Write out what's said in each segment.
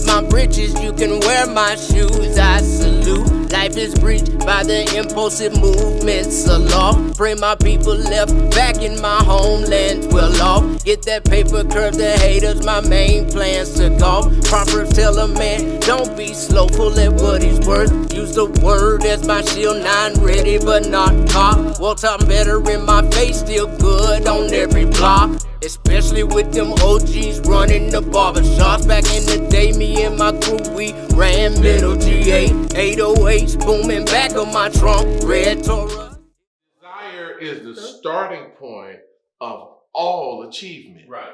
my britches, you can wear my shoes. I salute. Life is breached by the impulsive movements of law. Pray my people left back in my homeland well off. Get that paper, curb the haters, my main plans took off. Proverbs tell a man, don't be slowful at what he's worth. Use the word as my shield, not ready but not caught. Well, I'm better in my face, still good on every block. Especially with them OGs running the barbershops. Back in the day, me and my crew, we ran middle G8, 808s booming back of my trunk, red Torah. Desire is the starting point of all achievement. Right.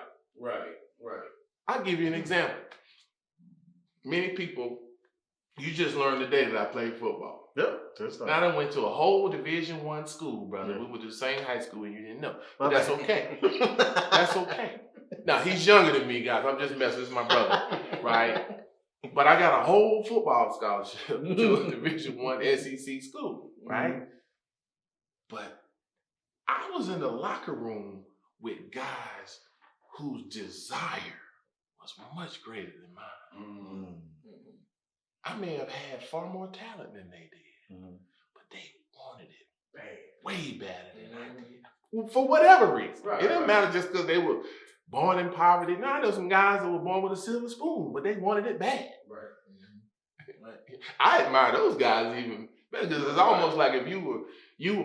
I'll give you an example. Many people, you just learned today that I played football. Yep, that's Now, I done went to a whole Division I school, brother. We went to the same high school and you didn't know. But that's okay. That's okay. Now, he's younger than me, guys. I'm just messing. This is my brother, right? But I got a whole football scholarship to a Division I SEC school, right? But I was in the locker room with guys whose desire was much greater than mine. I may have had far more talent than they did, but they wanted it bad, way better than I did. For whatever reason. It didn't matter just because they were born in poverty. No, there's some guys that were born with a silver spoon, but they wanted it bad. I admire those guys even because it's almost like if you were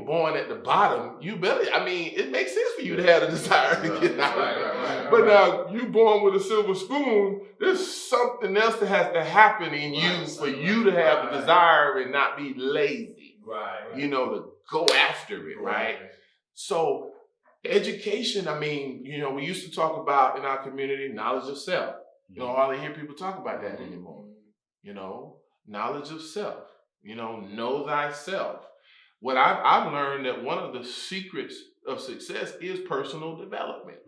born at the bottom, you better, I mean, it makes sense for you to have the desire to get out. But now you born with a silver spoon, there's something else that has to happen in you for you to have the desire and not be lazy. You know, to go after it, right? So education, I mean, you know, we used to talk about in our community knowledge of self. You know, hardly hear people talk about that anymore. You know, knowledge of self. You know thyself. What I've learned that one of the secrets of success is personal development.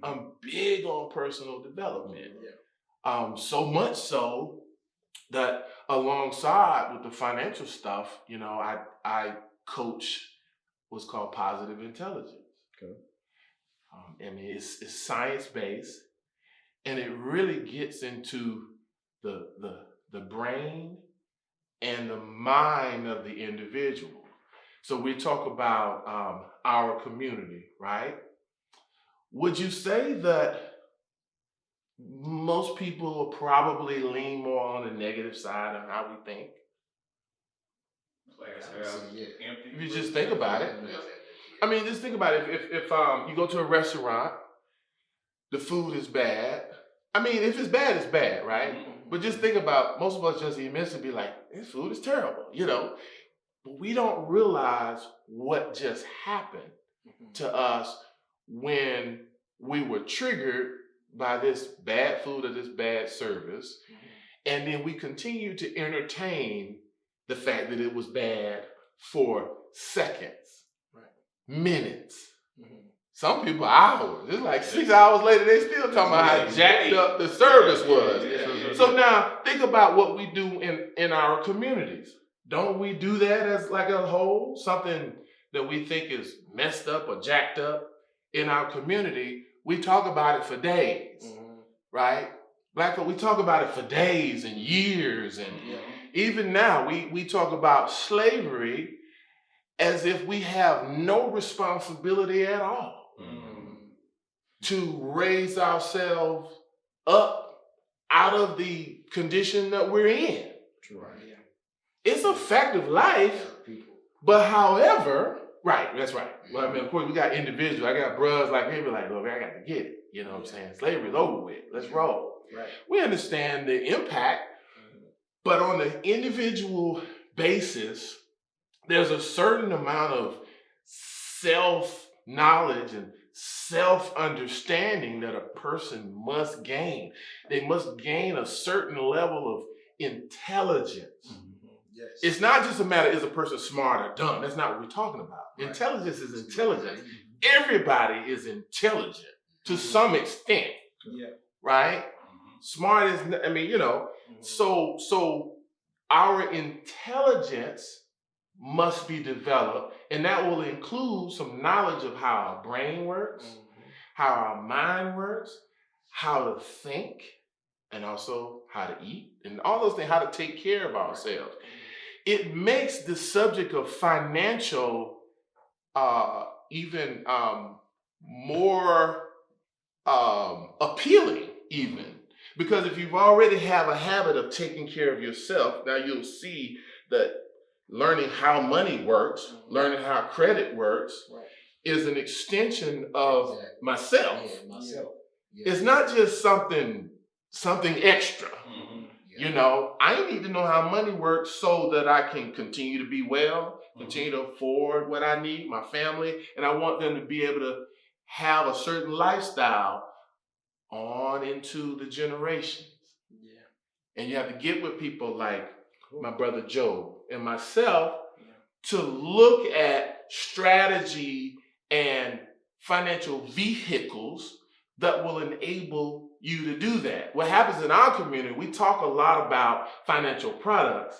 I'm big on personal development. So much so that alongside with the financial stuff, you know, I coach what's called positive intelligence. I mean, it's science-based, and it really gets into the brain and the mind of the individual. So we talk about our community, right? Would you say that most people will probably lean more on the negative side of how we think? If you just think about it. I mean, just think about it. If you go to a restaurant, the food is bad. I mean, if it's bad, right? But just think about, most of us just immensely be like, this food is terrible, you know? But we don't realize what just happened to us when we were triggered by this bad food or this bad service. And then we continue to entertain the fact that it was bad for seconds, minutes. Some people hours. It's like 6 hours later, they still talking about how jacked up the service was. So now think about what we do in our communities. Don't we do that as like a whole? Something that we think is messed up or jacked up in our community, we talk about it for days, right? Black folk, we talk about it for days and years. And even now, we talk about slavery as if we have no responsibility at all to raise ourselves up out of the condition that we're in. It's a fact of life, but however, that's right. Well, I mean, of course, we got individuals. I got brothers like me, like, look, I got to get it. You know what I'm saying? Slavery's over with. Let's roll. We understand the impact, but on the individual basis, there's a certain amount of self-knowledge and self-understanding that a person must gain. They must gain a certain level of intelligence. It's not just a matter, is a person smart or dumb? That's not what we're talking about. Intelligence is intelligence. Everybody is intelligent to some extent, right? Smart is, I mean, you know, so our intelligence must be developed, and that will include some knowledge of how our brain works, how our mind works, how to think, and also how to eat, and all those things, how to take care of ourselves. It makes the subject of financial even more appealing, even. Because if you've already have a habit of taking care of yourself, now you'll see that learning how money works, learning how credit works, is an extension of myself. Yeah. It's not just something extra. You know, I need to know how money works so that I can continue to be well, continue to afford what I need, my family, and I want them to be able to have a certain lifestyle on into the generations. Yeah. And you have to get with people like my brother Joe and myself to look at strategy and financial vehicles that will enable you to do that. What happens in our community, we talk a lot about financial products,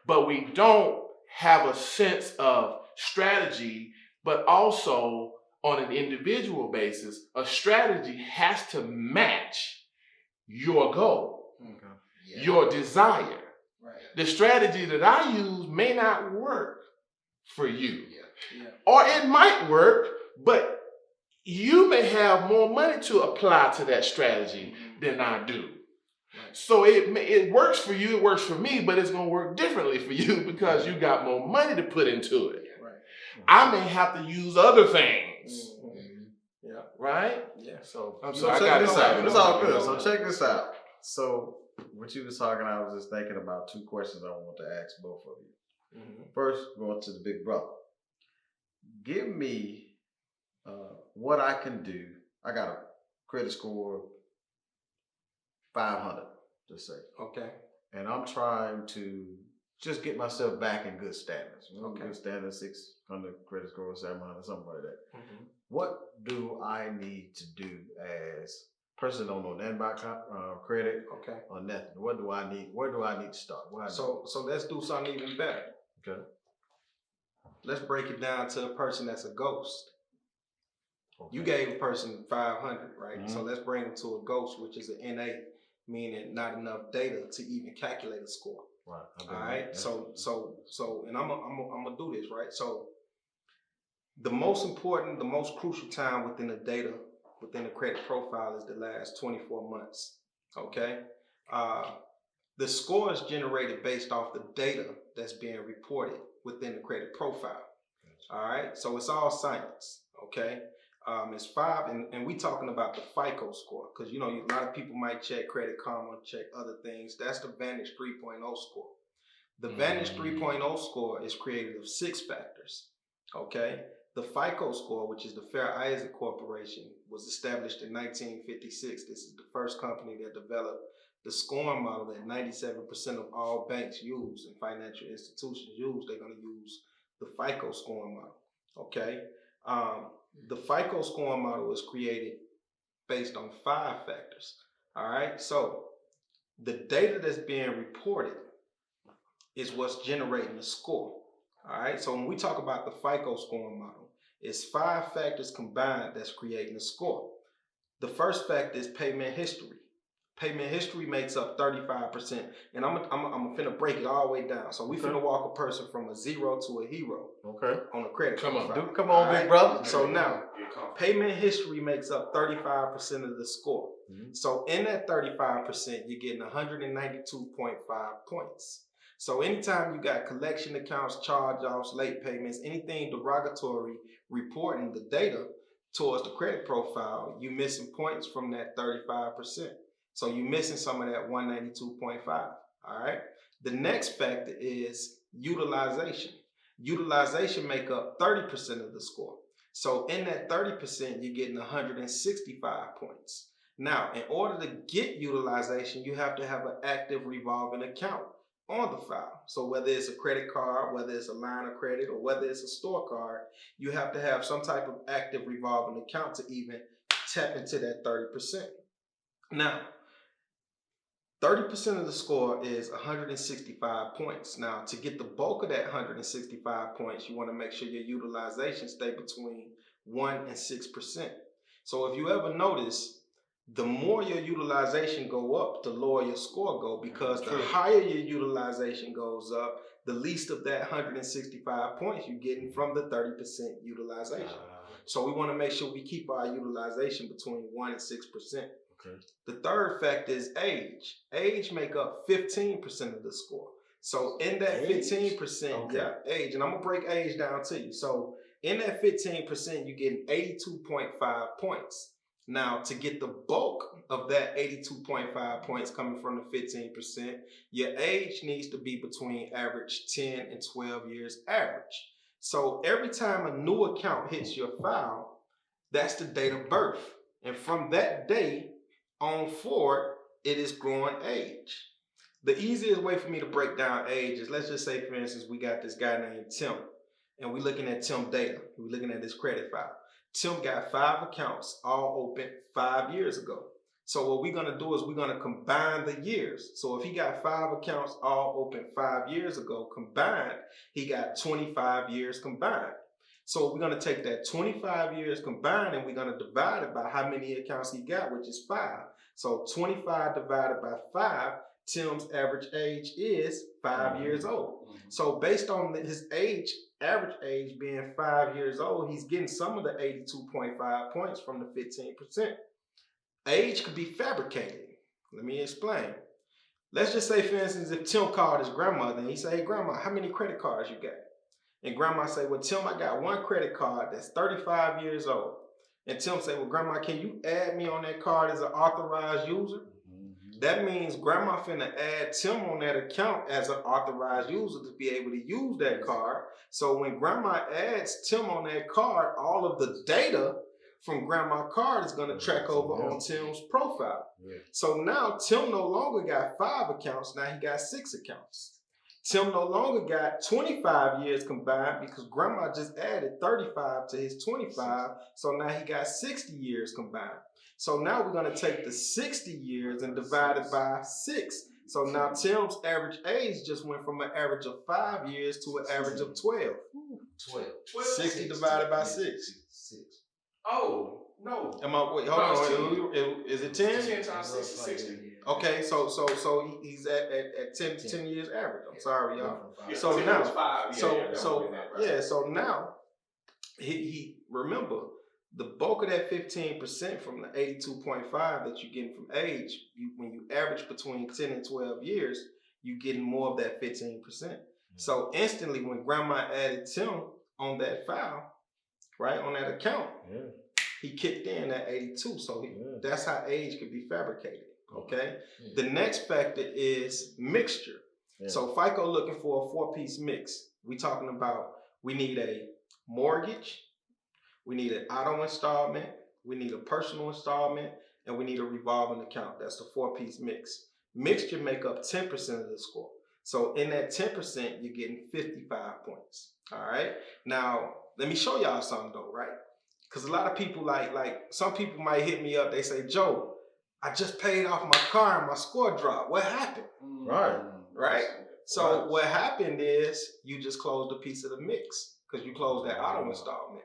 but we don't have a sense of strategy, but also on an individual basis, a strategy has to match your goal, your desire. The strategy that I use may not work for you. Or it might work, but you may have more money to apply to that strategy than I do. So it works for you, it works for me, but it's going to work differently for you because you got more money to put into it. I may have to use other things. Right? Yeah. So I got this out. It's all good. So check this out. So what you was talking, I was just thinking about two questions I want to ask both of you. First, going to the big brother. Give me what I can do. I got a credit score of 500, just say. Okay. And I'm trying to just get myself back in good standards. Good standards, 600 credit score, 700, something like that. What do I need to do as a person that don't know nothing about credit or nothing? What do I need? Where do I need to start? So let's do something even better. Okay. Let's break it down to a person that's a ghost. Okay. You gave a person 500, right? So let's bring them to a ghost, which is an NA, meaning not enough data to even calculate a score. Right. All right. Yeah. So, and I'm gonna do this, right? So, the most important, the most crucial time within the data, within the credit profile, is the last 24 months. Okay. The score is generated based off the data that's being reported within the credit profile. All right. So it's all science. Okay. It's 5, and we talking about the FICO score, because you know a lot of people might check Credit Karma, check other things. That's the Vantage 3.0 score. The Vantage 3.0 score is created of 6 factors. Okay, the FICO score, which is the Fair Isaac Corporation, was established in 1956. This is the first company that developed the scoring model that 97% of all banks use and financial institutions use. They're going to use the FICO scoring model. Okay. The FICO scoring model was created based on 5 factors. All right. So the data that's being reported is what's generating the score. All right. So when we talk about the FICO scoring model, it's 5 factors combined that's creating the score. The first factor is payment history. Payment history makes up 35%. And I'm finna break it all the way down. So we finna walk a person from a 0 to a hero. Okay. On a credit profile. Come on, big brother. So now, payment history makes up 35% of the score. So in that 35%, you're getting 192.5 points. So anytime you got collection accounts, charge-offs, late payments, anything derogatory reporting the data towards the credit profile, you missing points from that 35%. So you're missing some of that 192.5, all right? The next factor is utilization. Utilization make up 30% of the score. So in that 30%, you're getting 165 points. Now, in order to get utilization, you have to have an active revolving account on the file. So whether it's a credit card, whether it's a line of credit, or whether it's a store card, you have to have some type of active revolving account to even tap into that 30%. Now, 30% of the score is 165 points. Now, to get the bulk of that 165 points, you want to make sure your utilization stay between 1 and 6%. So if you ever notice, the more your utilization go up, the lower your score go, because the higher your utilization goes up, the least of that 165 points you're getting from the 30% utilization. So we want to make sure we keep our utilization between 1 and 6%. Okay. The third factor is age. Age make up 15% of the score. So in that 15%, yeah, age, and I'm gonna break age down to you. So in that 15%, you're getting 82.5 points. Now, to get the bulk of that 82.5 points coming from the 15%, your age needs to be between average 10 and 12 years average. So every time a new account hits your file, that's the date of birth. And from that day on forward, it is growing age. The easiest way for me to break down age is, let's just say, for instance, we got this guy named Tim, and we're looking at Tim data. We're looking at his credit file. Tim got 5 accounts, all open 5 years ago. So what we're gonna do is we're gonna combine the years. So if he got 5 accounts all open 5 years ago combined, he got 25 years combined. So we're gonna take that 25 years combined and we're gonna divide it by how many accounts he got, which is 5. So 25 divided by 5, Tim's average age is 5 years old. So based on his age, average age being 5 years old, he's getting some of the 82.5 points from the 15%. Age could be fabricated. Let me explain. Let's just say, for instance, if Tim called his grandmother and he said, "Hey, grandma, how many credit cards you got?" And grandma say, "Well, Tim, I got 1 credit card that's 35 years old." And Tim say, "Well, grandma, can you add me on that card as an authorized user?" That means grandma finna add Tim on that account as an authorized user to be able to use that card. So when grandma adds Tim on that card, all of the data from grandma's card is gonna track over on Tim's profile. So now Tim no longer got 5 accounts, now he got 6 accounts. Tim no longer got 25 years combined because grandma just added 35 to his 25, so now he got 60 years combined. So now we're gonna take the 60 years and divide it by 6. So now Tim's average age just went from an average of 5 years to an average of 12. 60 divided by 6. Oh, no. Am I, wait, hold on, is it 10? 10 times 6 is 60. Okay, so he's at 10 years average. I'm sorry, y'all. Yeah, So 10 now, was 5. so now he remember the bulk of that 15% from the 82.5 that you're getting from age, when you average between 10 and 12 years, you're getting more of that 15%. So instantly when grandma added Tim on that file, right, on that account, he kicked in at 82. So that's how age could be fabricated. Okay. The next factor is mixture. So FICO looking for a 4-piece mix. We talking about, we need a mortgage, we need an auto installment, we need a personal installment, and we need a revolving account. That's the 4-piece mix. Mixture make up 10% of the score. So in that 10%, you're getting 55 points. All right. Now let me show y'all something though, right? Because a lot of people like some people might hit me up. They say, "Joe, I just paid off my car and my score dropped. What happened?" Right. So what happened is you just closed a piece of the mix because you closed that auto installment.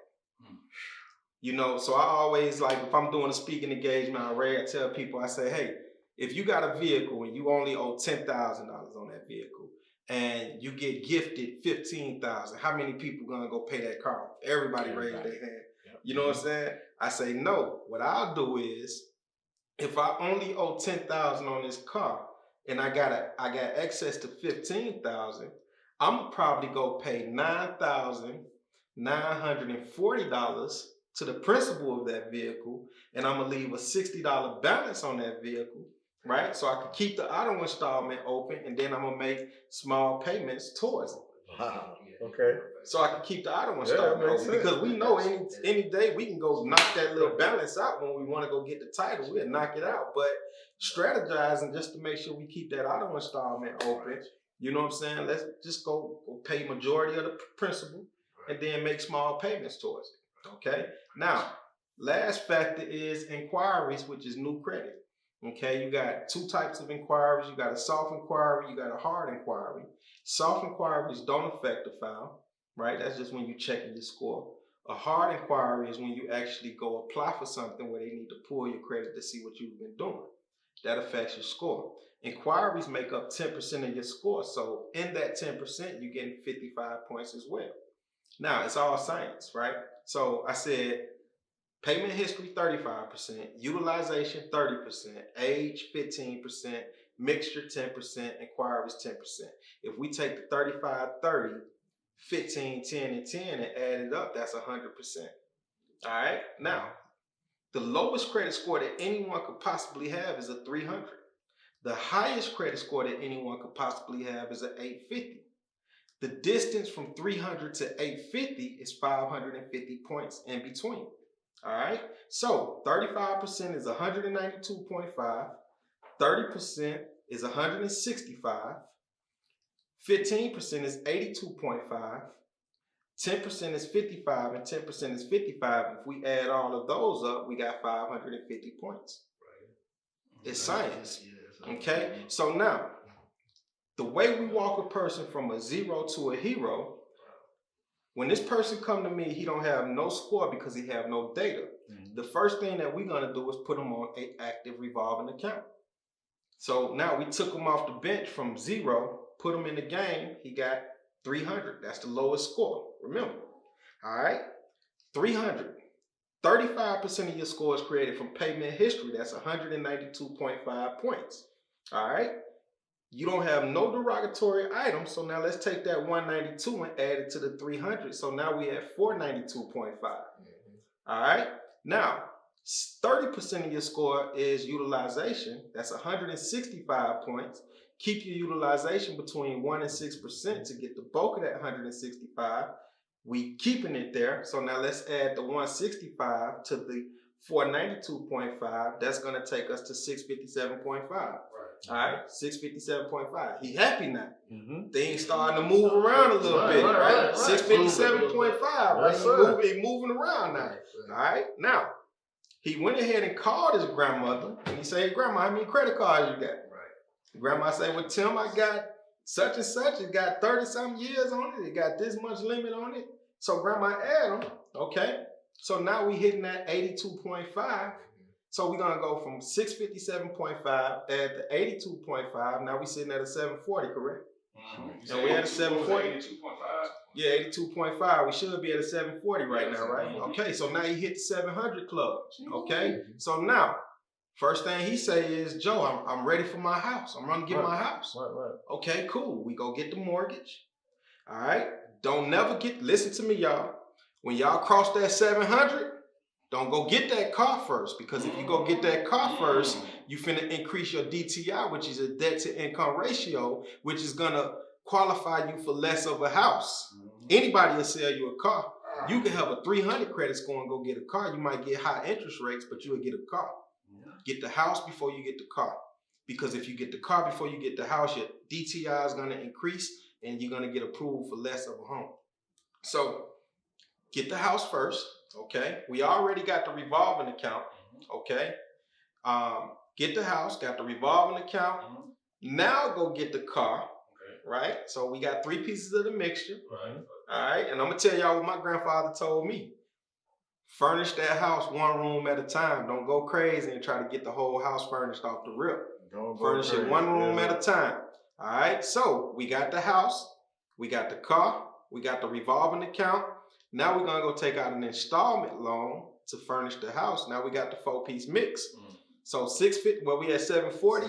You know, so I always, like, if I'm doing a speaking engagement, I tell people, I say, "Hey, if you got a vehicle and you only owe $10,000 on that vehicle and you get gifted $15,000, how many people gonna go pay that car off?" Everybody raise their hand. You know what I'm saying? I say, no. What I'll do is, if I only owe $10,000 on this car and I got access to $15,000, I'm probably go pay $9,940 to the principal of that vehicle, and I'm gonna leave a $60 balance on that vehicle, right? So I can keep the auto installment open, and then I'm gonna make small payments towards it. Wow. Okay. So I can keep the auto installment open, because we know any day we can go knock that little balance out when we want to go get the title. We'll knock it out, but strategizing just to make sure we keep that auto installment open. You know what I'm saying? Let's just go pay majority of the principal and then make small payments towards it. Okay. Now, last factor is inquiries, which is new credit. Okay, you got 2 types of inquiries. You got a soft inquiry, you got a hard inquiry. Soft inquiries don't affect the file, right? That's just when you checking your score. A hard inquiry is when you actually go apply for something where they need to pull your credit to see what you've been doing. That affects your score. Inquiries make up 10% of your score. So in that 10%, you're getting 55 points as well. Now, it's all science, right? So I said payment history 35%, utilization 30%, age 15%, mixture 10%, inquiries 10%. If we take the 35, 30, 15, 10, and 10 and add it up, that's 100%. All right? Now, the lowest credit score that anyone could possibly have is a 300. The highest credit score that anyone could possibly have is an 850. The distance from 300 to 850 is 550 points in between. All right? So 35% is 192.5. 30% is 165. 15% is 82.5. 10% is 55, and 10% is 55. If we add all of those up, we got 550 points. Right. It's science. Okay? So now, the way we walk a person from a 0 to a hero, when this person come to me, he don't have no score because he have no data. The first thing that we're going to do is put him on an active revolving account. So now we took him off the bench from 0, put him in the game, he got 300. That's the lowest score. Remember. All right? 300. 35% of your score is created from payment history. That's 192.5 points. All right? You don't have no derogatory items, so now let's take that 192 and add it to the 300. So now we have 492.5. All right? Now, 30% of your score is utilization. That's 165 points. Keep your utilization between 1 and 6% to get the bulk of that 165. We keeping it there. So now let's add the 165 to the 492.5. That's going to take us to 657.5. Right. All right, 657.5. He happy now. Things starting to move around a little bit, right? 657.5, right? He moving around now. All right, now he went ahead and called his grandmother and he said, "Hey, Grandma, how many credit cards you got?" Right. Grandma said, "Well, Tim, I got such and such. It got 30-something years on it. It got this much limit on it." So Grandma add them. Okay. So now we hitting that 82.5. So we're going to go from 657.5, add the 82.5. Now we're sitting at a 740, correct? And we at a 740? 82.5. Yeah, 82.5. We should be at a 740 right now, right? Okay, so now you hit the 700 club. Okay, so now, first thing he say is, "Joe, I'm ready for my house. I'm going to get my house." Right. Okay, cool. We go get the mortgage. All right? Don't never listen to me, y'all. When y'all cross that 700, don't go get that car first, because if you go get that car first, you finna increase your DTI, which is a debt to income ratio, which is gonna qualify you for less of a house. Anybody will sell you a car. You can have a 300 credit score and go get a car. You might get high interest rates, but you'll get a car. Get the house before you get the car. Because if you get the car before you get the house, your DTI is gonna increase and you're gonna get approved for less of a home. So get the house first. Okay, we already got the revolving account. Okay, get the house, got the revolving account. Now go get the car. Right? So we got 3 pieces of the mixture. Right. All right, and I'm gonna tell y'all what my grandfather told me. Furnish that house 1 room at a time. Don't go crazy and try to get the whole house furnished off the rip. Furnish it 1 room at a time. All right, so we got the house, we got the car, we got the revolving account. Now we're gonna go take out an installment loan to furnish the house. Now we got the 4-piece mix. So 650, well, we at 740.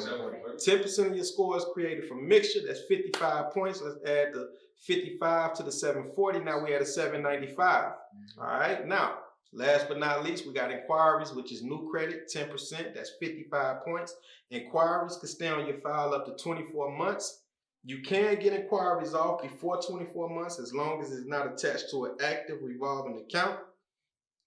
10% of your score is created from mixture. That's 55 points. Let's add the 55 to the 740. Now we at a 795. All right. Now, last but not least, we got inquiries, which is new credit, 10%. That's 55 points. Inquiries can stay on your file up to 24 months. You can get inquiries off before 24 months as long as it's not attached to an active revolving account.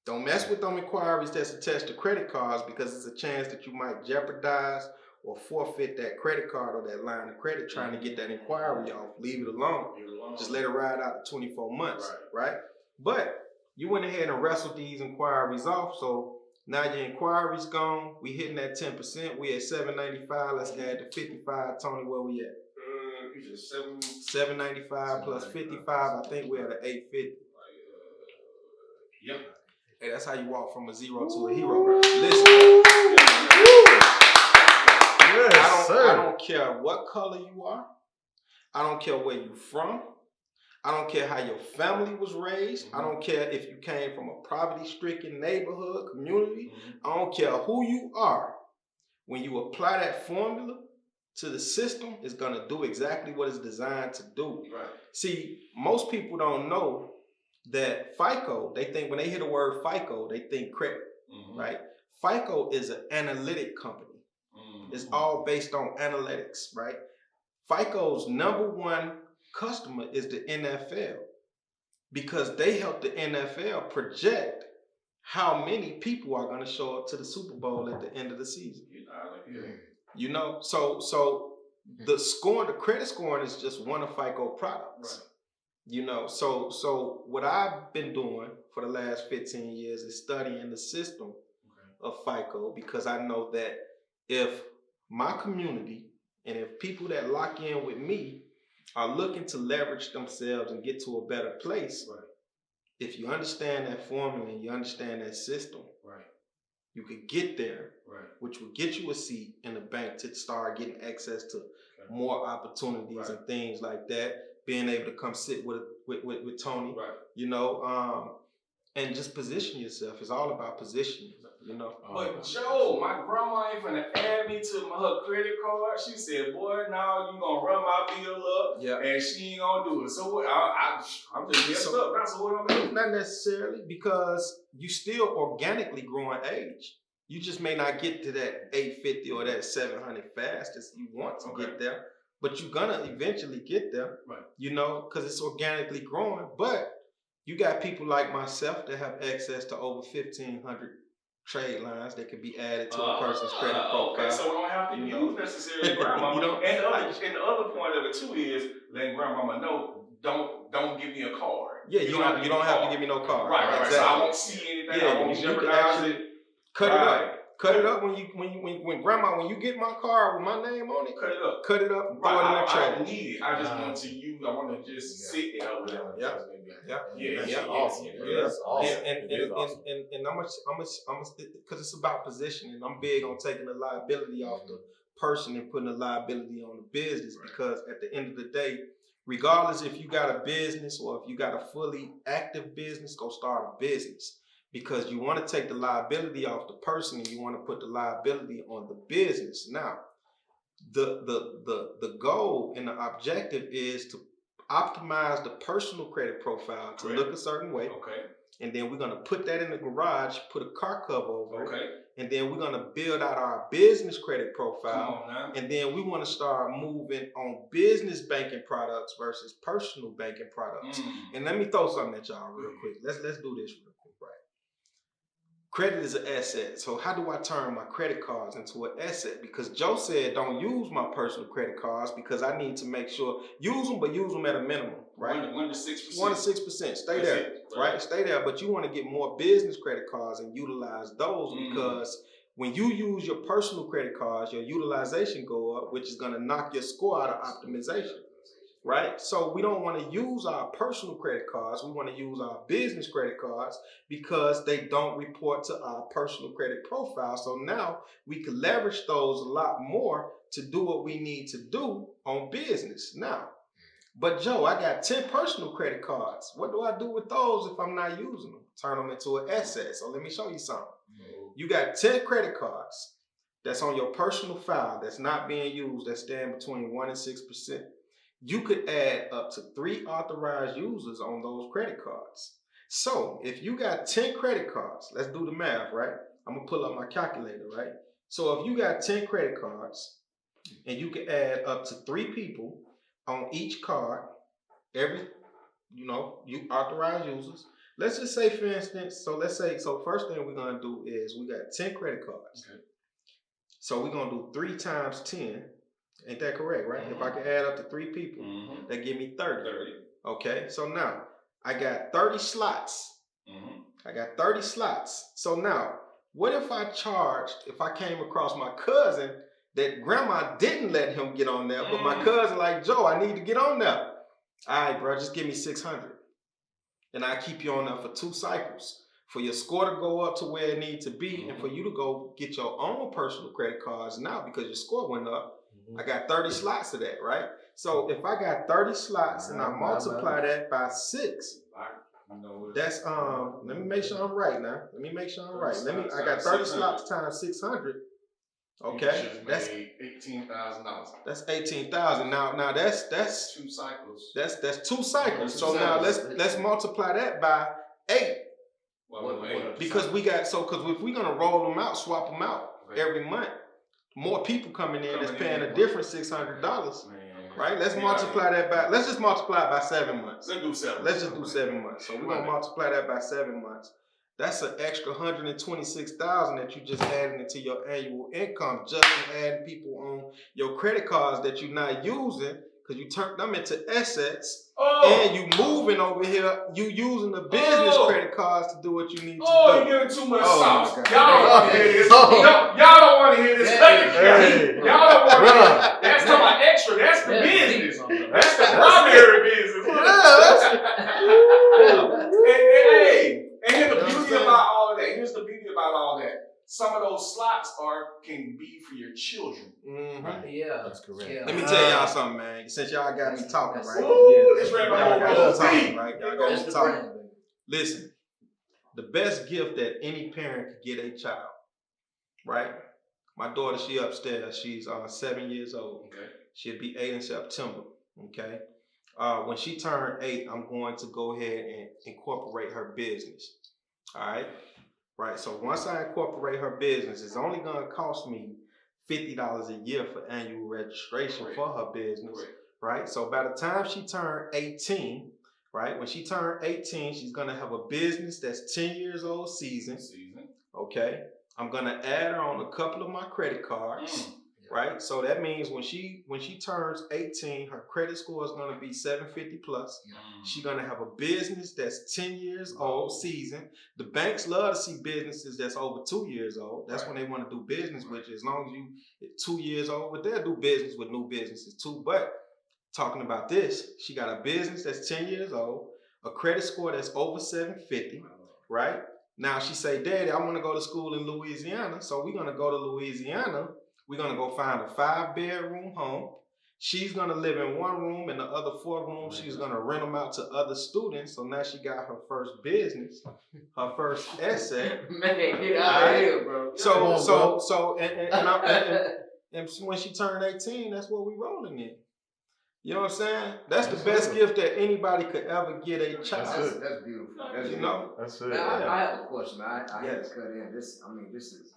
Don't mess with them inquiries that's attached to credit cards, because it's a chance that you might jeopardize or forfeit that credit card or that line of credit trying to get that inquiry off. Leave it alone. Just let it ride out to 24 months, right? But you went ahead and wrestled these inquiries off, so now your inquiry's gone. We hitting that 10%. We at 795. Let's add the 55. Tony, where we at? 795 plus 55. I think we're at an 850. Yep. Hey, that's how you walk from a zero to a hero. Listen. Yes, I don't care what color you are. I don't care where you're from. I don't care how your family was raised. I don't care if you came from a poverty-stricken neighborhood, community. I don't care who you are. When you apply that formula to the system, it's going to do exactly what it's designed to do. Right. See, most people don't know that FICO, they think when they hear the word FICO, they think credit, right? FICO is an analytic company. It's all based on analytics, right? FICO's #1 customer is the NFL because they help the NFL project how many people are going to show up to the Super Bowl at the end of the season. You know, so the credit scoring is just one of FICO products. Right. You know, so what I've been doing for the last 15 years is studying the system of FICO because I know that if my community and if people that lock in with me are looking to leverage themselves and get to a better place, if you understand that formula and you understand that system, you could get there, which will get you a seat in the bank to start getting access to more opportunities and things like that. Being able to come sit with Tony, you know, and just position yourself. It's all about positioning, you know. But Joe, my grandma ain't finna add me to her credit card. She said, "Boy, now you gonna run my bill up, and she ain't gonna do it." So I'm just messed up. That's what I'm doing. Not necessarily, because you still organically growing age. You just may not get to that 850 or that 700 fast as you want to get there, but you're gonna eventually get there, you know, because it's organically growing. But you got people like myself that have access to over 1,500 trade lines that could be added to a person's credit profile. Okay, so we don't have to use necessarily grandmama. And the other point of it too is letting grandmama know, don't give me a card. Yeah, you don't have to give me no card. Right. Exactly. So I won't see anything. I won't jeopardize it. Cut it up. Cut it up when grandma, when you get my card with my name on it, cut it up. Cut it up and throw it in the trash. I don't need it. I just want to use. I want to just sit there with it. That's awesome. That's awesome. And I'm because it's about positioning. I'm big on taking the liability off the person and putting the liability on the business, because at the end of the day, regardless if you got a business or if you got a fully active business, go start a business. Because you want to take the liability off the person and you want to put the liability on the business. Now, the goal and the objective is to optimize the personal credit profile to look a certain way. Okay. And then we're going to put that in the garage, put a car cover over it. And then we're going to build out our business credit profile. And then we want to start moving on business banking products versus personal banking products. And let me throw something at y'all real quick. Let's do this real quick. Credit is an asset. So how do I turn my credit cards into an asset? Because Joe said don't use my personal credit cards because I need to make sure, use them, but use them at a minimum, right? 1 to 6%. 1 to 6%. Stay there, right? Stay there. But you want to get more business credit cards and utilize those because when you use your personal credit cards, your utilization go up, which is going to knock your score out of optimization. Right? So we don't want to use our personal credit cards. We want to use our business credit cards because they don't report to our personal credit profile. So now we can leverage those a lot more to do what we need to do on business now. But Joe, I got 10 personal credit cards. What do I do with those if I'm not using them? Turn them into an asset. So let me show you something. You got 10 credit cards that's on your personal file that's not being used, that stand between 1 and 6%. You could add up to 3 authorized users on those credit cards. So if you got 10 credit cards, let's do the math, right? I'm gonna pull up my calculator, right? So if you got 10 credit cards and you can add up to 3 people on each card, you authorize users. Let's just say, for instance, so first thing we're gonna do is we got 10 credit cards. Okay. So we're gonna do 3 times 10. Ain't that correct, right? If I can add up to 3 people, that give me 30. Okay, so now I got 30 slots. I got 30 slots. So now, what if I came across my cousin that grandma didn't let him get on there, but my cousin like, Joe, I need to get on there. All right, bro, just give me 600. And I keep you on there for 2 cycles. for your score to go up to where it needs to be, and for you to go get your own personal credit cards now because your score went up. I got 30 slots of that, right? So if I got 30 slots and I multiply that by 6, that's let me make sure I'm right now. I got 30 slots times 600. Okay, that's $18,000. That's 18,000. Now that's 2 cycles. That's 2 cycles. So now let's multiply that by 8. Because if we're gonna roll them out, swap them out every month, more people coming in that's paying a different $600. Right? Let's multiply that by. Let's just multiply it by 7 months. Let's do 7. Let's just do 7 months. So we're gonna multiply that by 7 months. That's an extra $126,000 that you just added into your annual income just from adding people on your credit cards that you're not using because you turned them into assets. And you moving over here, you using the business credit cards to do what you need to do. You're giving too much sauce. Y'all don't want to hear this. Y'all don't want to hear this. Y'all don't want to hear this. That's talking about extra. That's the business. That's the primary business. And here's the beauty about all of that. Some of those slots can be for your children. Mm-hmm. Right? Yeah, that's correct. Yeah. Let me tell y'all something, man. Since y'all got me talking, right? Y'all got me talking. Listen, the best gift that any parent could get a child, right? My daughter, she upstairs. She's 7 years old. Okay. She'll be 8 in September. Okay. When she turned 8, I'm going to go ahead and incorporate her business. All right. Right, so once I incorporate her business, it's only going to cost me $50 a year for annual registration for her business, right? So by the time she turned 18, right, when she turned 18, she's going to have a business that's 10 years old season, okay? I'm going to add her on a couple of my credit cards, right? So that means when she turns 18, her credit score is going to be 750 plus. She's going to have a business that's 10 years old season. The banks love to see businesses that's over 2 years old. That's when they want to do business with you. As long as you 2 years old, but they'll do business with new businesses too. But talking about this, she got a business that's 10 years old, a credit score that's over 750, right? Now she say, Daddy, I want to go to school in Louisiana. So we're going to go to Louisiana. We're going to go find a 5-bedroom home. She's going to live in 1 room, and the other 4 rooms, she's going to rent them out to other students. So now she got her first business, her first asset. Man, get out of here, bro. And when she turned 18, that's what we rolling in. You know what I'm saying? That's the best gift that anybody could ever get a child. That's beautiful. That's it. Now, I have a question. I had to cut in. This is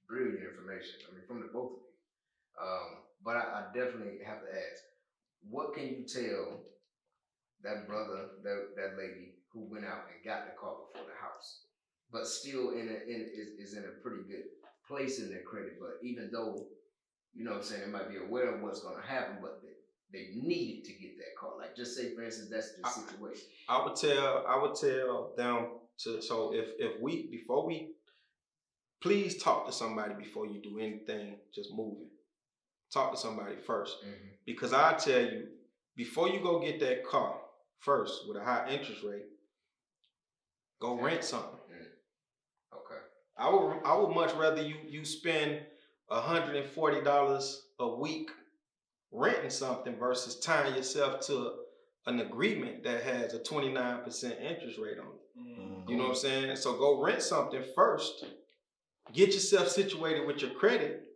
brilliant information. From the both of you. But I definitely have to ask, what can you tell that brother, that lady who went out and got the car before the house, but still is in a pretty good place in their credit, but even though, you know what I'm saying, they might be aware of what's going to happen, but they needed to get that car. Like, just say, for instance, that's the situation. I would tell them to, so before we, please talk to somebody before you do anything, just moving. Talk to somebody first. Because I tell you, before you go get that car first with a high interest rate, go rent something. Okay. I would much rather you spend $140 a week renting something versus tying yourself to an agreement that has a 29% interest rate on it. You know what I'm saying? So go rent something first. Get yourself situated with your credit,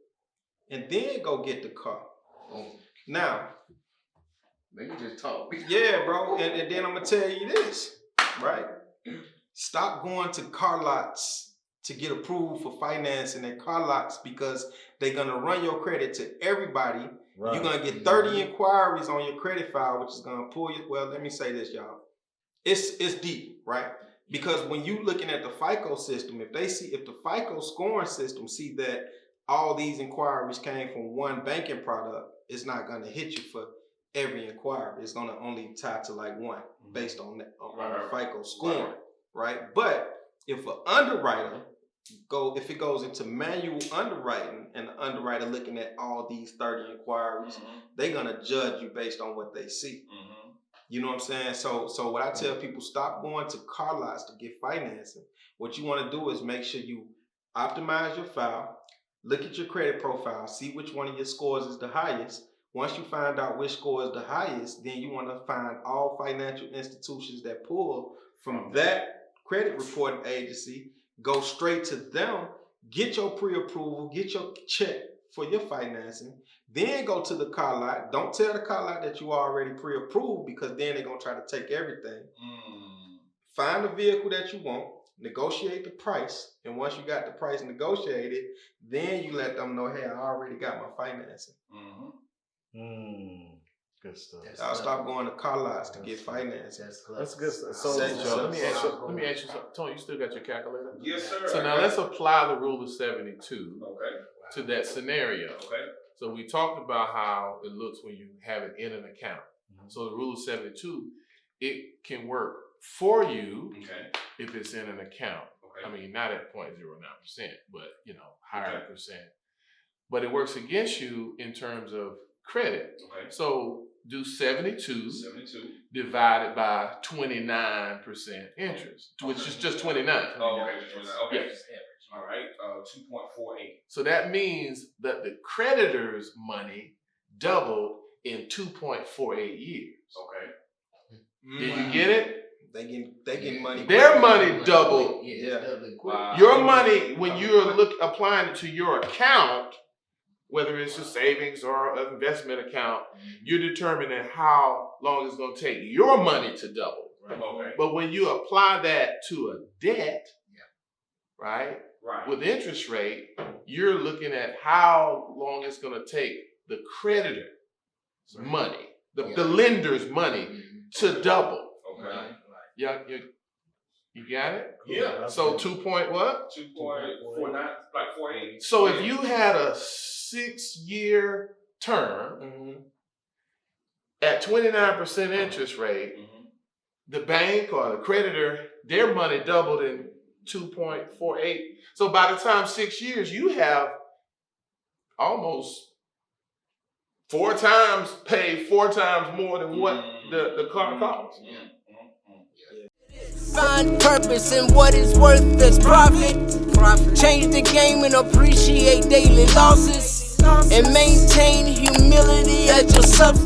and then go get the car. Now, man, you just talk. Yeah, bro. And then I'm gonna tell you this, right? Stop going to car lots to get approved for financing at car lots because they're gonna run your credit to everybody. Right. You're gonna get 30 inquiries on your credit file, which is gonna pull you. Well, let me say this, y'all. It's deep, right? Because when you looking at the FICO system, if the FICO scoring system see that all these inquiries came from one banking product, it's not going to hit you for every inquiry. It's going to only tie to like one based on that on FICO scoring, right? But if an underwriter if it goes into manual underwriting and the underwriter looking at all these 30 inquiries, they're going to judge you based on what they see. You know what I'm saying? So what I tell people, stop going to car lots to get financing. What you want to do is make sure you optimize your file, look at your credit profile, see which one of your scores is the highest. Once you find out which score is the highest, then you want to find all financial institutions that pull from that credit reporting agency, go straight to them, get your pre-approval, get your check for your financing, then go to the car lot. Don't tell the car lot that you already pre-approved, because then they're going to try to take everything. Find the vehicle that you want, negotiate the price, and once you got the price negotiated, then you let them know, hey, I already got my financing. Good stuff. I'll stop going to car lots to get financing. That's good stuff. So let me ask you something. Tony, you still got your calculator? Yes, sir. So now let's apply the rule of 72 Okay. to that scenario. Okay. So we talked about how it looks when you have it in an account. So the rule of 72, it can work for you if it's in an account. I mean, not at 0.09%, but higher percent. But it works against you in terms of credit. So do 72 divided by 29% interest, which is just 29. Oh, okay, just 29. Okay. Yes. All right, 2.48. So that means that the creditor's money doubled in 2.48 years. Okay. Did you get it? They get money. Their money doubled. Wow. Your money, when you're applying it to your account, whether it's your savings or an investment account, you're determining how long it's going to take your money to double. Right? Okay. But when you apply that to a debt, right, with interest rate, you're looking at how long it's going to take the creditor's money, the lender's money to double. Okay. Yeah, you got it? Yeah. So 2 point what? 2.49, like 48. So if you had a 6-year term at 29% interest rate, the bank or the creditor, their money doubled in 2.48. So by the time 6 years, you have almost 4 times more than what the car costs. Find purpose in what is worth as profit. Change the game and appreciate daily losses. And maintain humility as your substance.